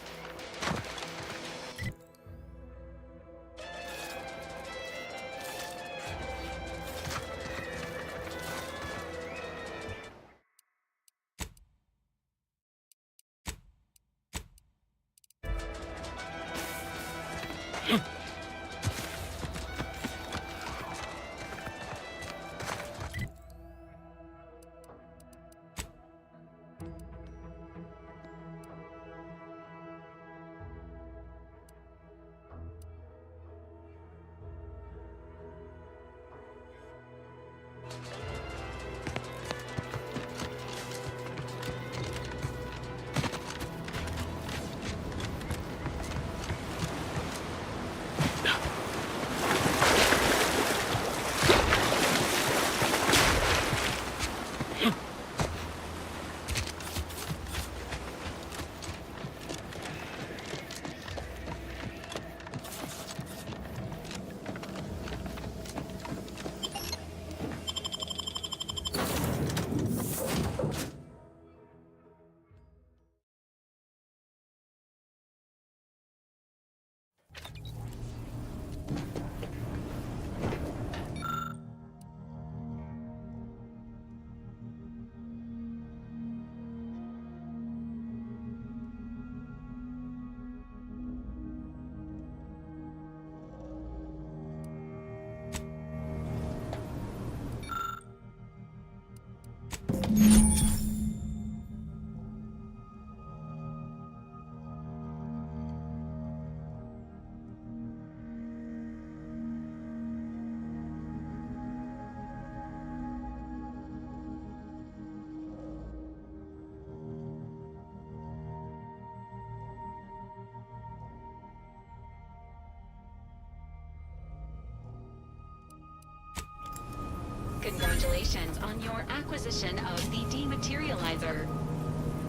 Congratulations on your acquisition of the dematerializer.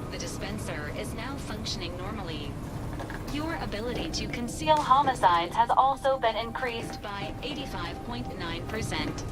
The dispenser is now functioning normally. Your ability to conceal homicides has also been increased by 85.9%.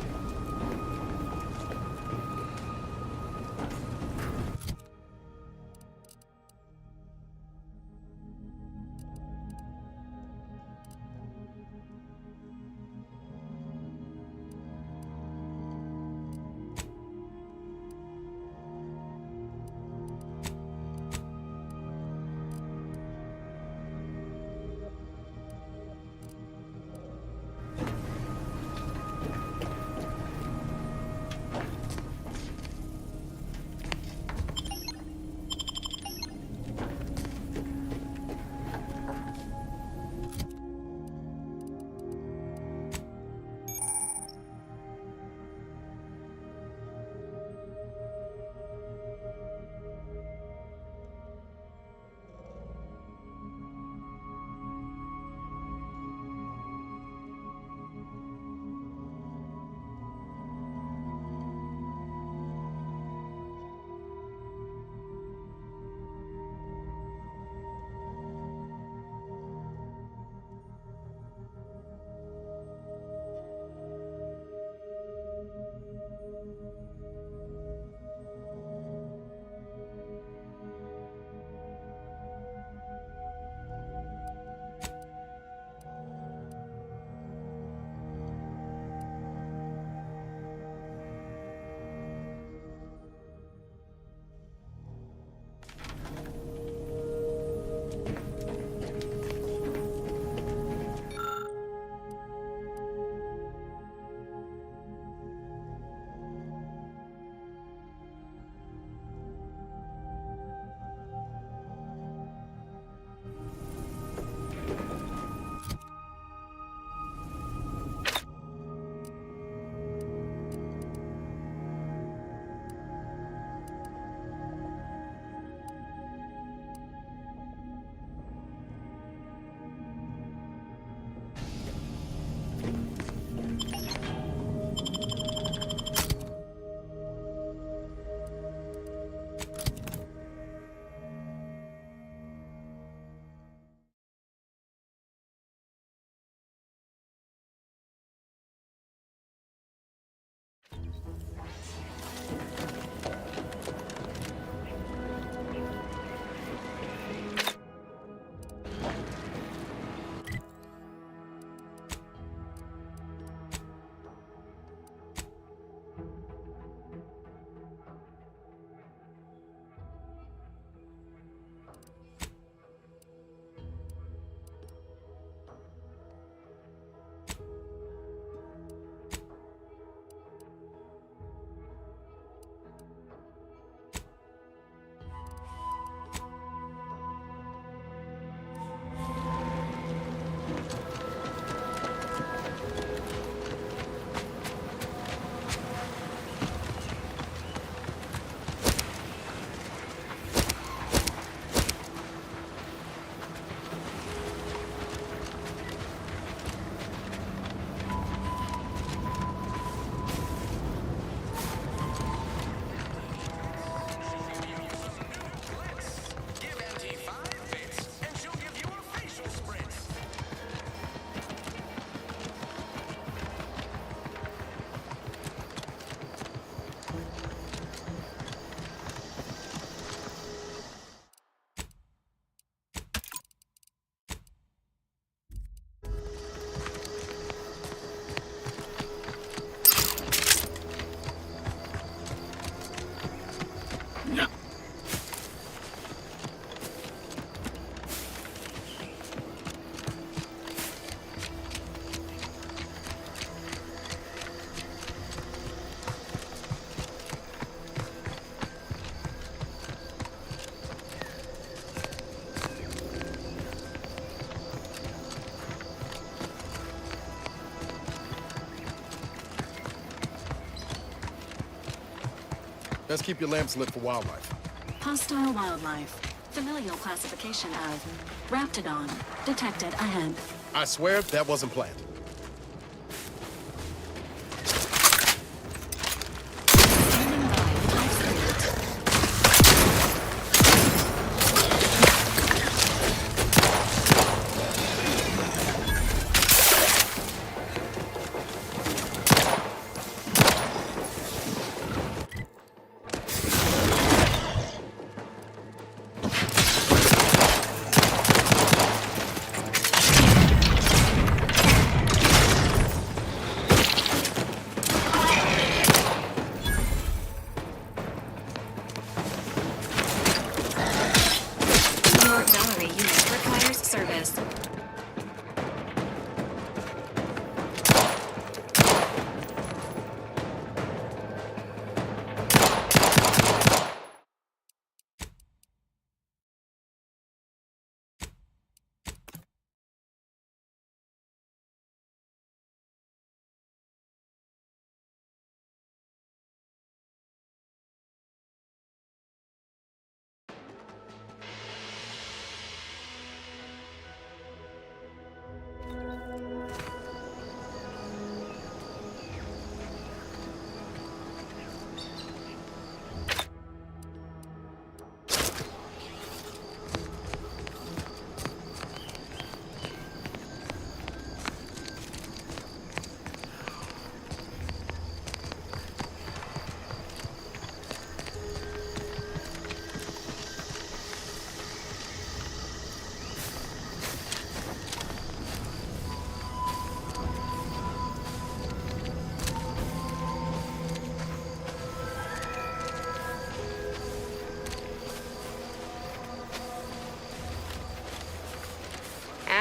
Best keep your lamps lit for wildlife. Hostile wildlife. Familial classification of Raptidon. Detected ahead. I swear that wasn't planned.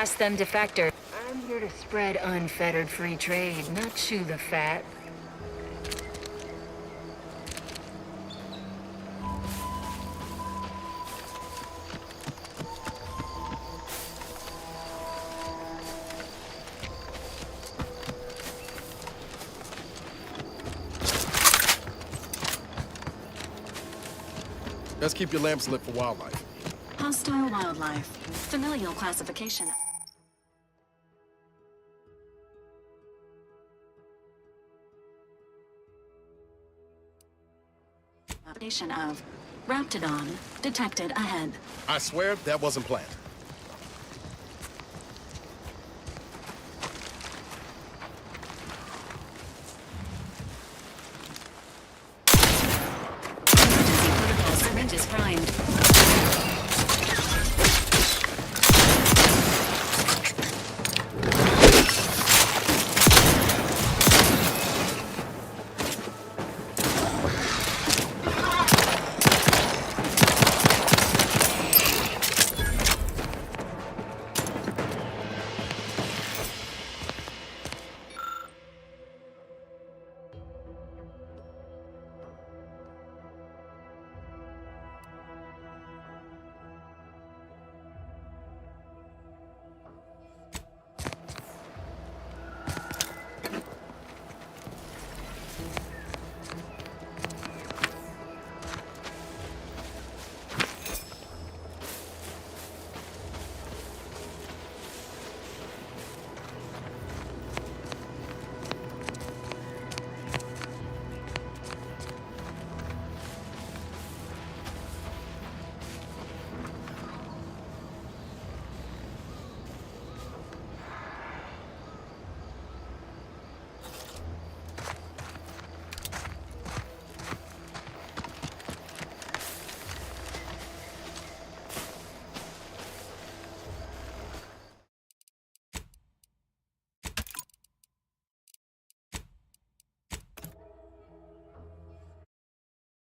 Ask them, defector. I'm here to spread unfettered free trade, not chew the fat. Best keep your lamps lit for wildlife. Hostile wildlife. Familial classification. Of Raptidon detected ahead. I swear that wasn't planned.